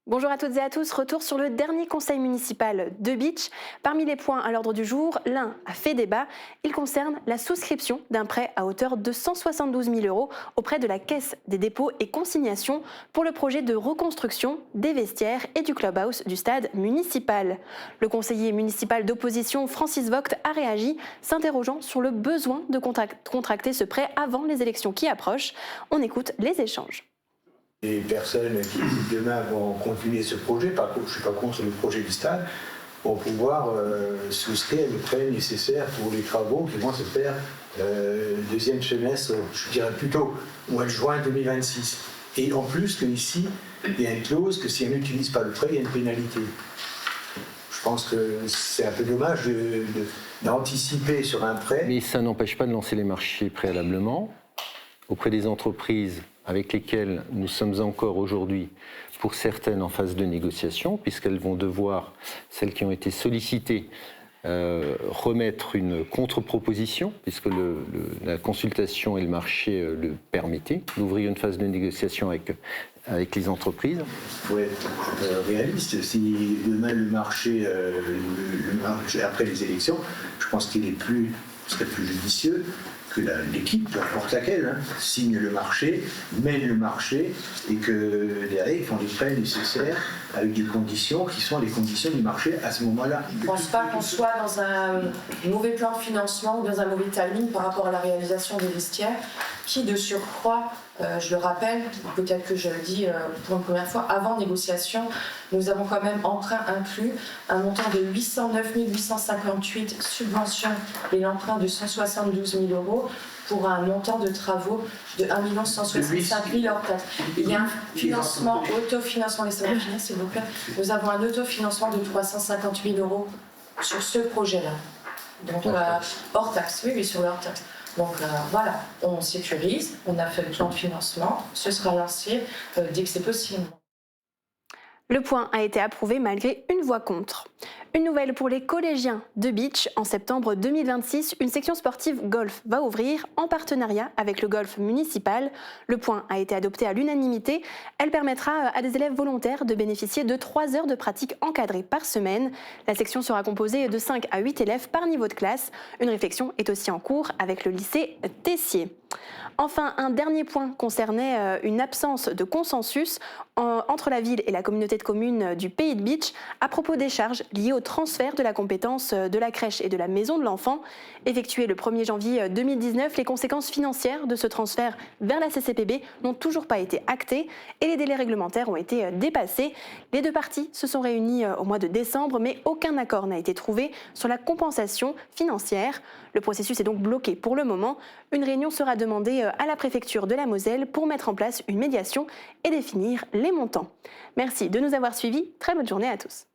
Bonjour à toutes et à tous, retour sur le dernier conseil municipal de Beach. Parmi les points à l'ordre du jour, l'un a fait débat. Il concerne la souscription d'un prêt à hauteur de 172 000 euros auprès de la Caisse des dépôts et consignations pour le projet de reconstruction des vestiaires et du clubhouse du stade municipal. Le conseiller municipal d'opposition Francis Vogt a réagi, s'interrogeant sur le besoin de contracter ce prêt avant les élections qui approchent. On écoute les échanges. Les personnes qui demain vont continuer ce projet, par contre je ne suis pas contre le projet du stade, vont pouvoir souscrire le prêt nécessaire pour les travaux qui vont se faire deuxième semestre, je dirais plutôt au mois de juin 2026. Et en plus qu'ici, il y a une clause que si on n'utilise pas le prêt, il y a une pénalité. Je pense que c'est un peu dommage d'anticiper sur un prêt. Mais ça n'empêche pas de lancer les marchés préalablement auprès des entreprises avec lesquelles nous sommes encore aujourd'hui, pour certaines, en phase de négociation, puisqu'elles vont devoir, celles qui ont été sollicitées, remettre une contre-proposition, puisque la consultation et le marché le permettaient, d'ouvrir une phase de négociation avec les entreprises. Il faut être réaliste. Si demain le marché, après les élections, je pense qu'il serait plus judicieux que l'équipe, peu importe laquelle, signe le marché, mène le marché et que derrière ils font les prêts nécessaires avec des conditions qui sont les conditions du marché à ce moment-là. Je ne pense pas qu'on soit dans un mauvais plan de financement ou dans un mauvais timing par rapport à la réalisation des vestiaires qui, de surcroît, je le rappelle, peut-être que je le dis pour une première fois, avant négociation, nous avons quand même emprunt inclus, un montant de 809 858 subventions et l'emprunt de 172 000 euros pour un montant de travaux de 1 165 000 hors taxe. Il y a un financement, autofinancement, laissez-moi finir s'il vous plaît. Nous avons un autofinancement de 350 000 euros sur ce projet-là. Donc hors taxe, oui, sur le hors taxe. Donc voilà, on sécurise, on a fait le plan de financement, ce sera lancé dès que c'est possible. Le point a été approuvé malgré une voix contre. Une nouvelle pour les collégiens de Beach. En septembre 2026, une section sportive golf va ouvrir en partenariat avec le golf municipal. Le point a été adopté à l'unanimité. Elle permettra à des élèves volontaires de bénéficier de 3 heures de pratique encadrée par semaine. La section sera composée de 5 à 8 élèves par niveau de classe. Une réflexion est aussi en cours avec le lycée Tessier. Enfin, un dernier point concernait une absence de consensus entre la ville et la communauté de communes du Pays de Beach à propos des charges liées au transfert de la compétence de la crèche et de la maison de l'enfant. Effectué le 1er janvier 2019, les conséquences financières de ce transfert vers la CCPB n'ont toujours pas été actées et les délais réglementaires ont été dépassés. Les deux parties se sont réunies au mois de décembre, mais aucun accord n'a été trouvé sur la compensation financière. Le processus est donc bloqué pour le moment. Une réunion sera demandée à la préfecture de la Moselle pour mettre en place une médiation et définir les montants. Merci de nous avoir suivis. Très bonne journée à tous.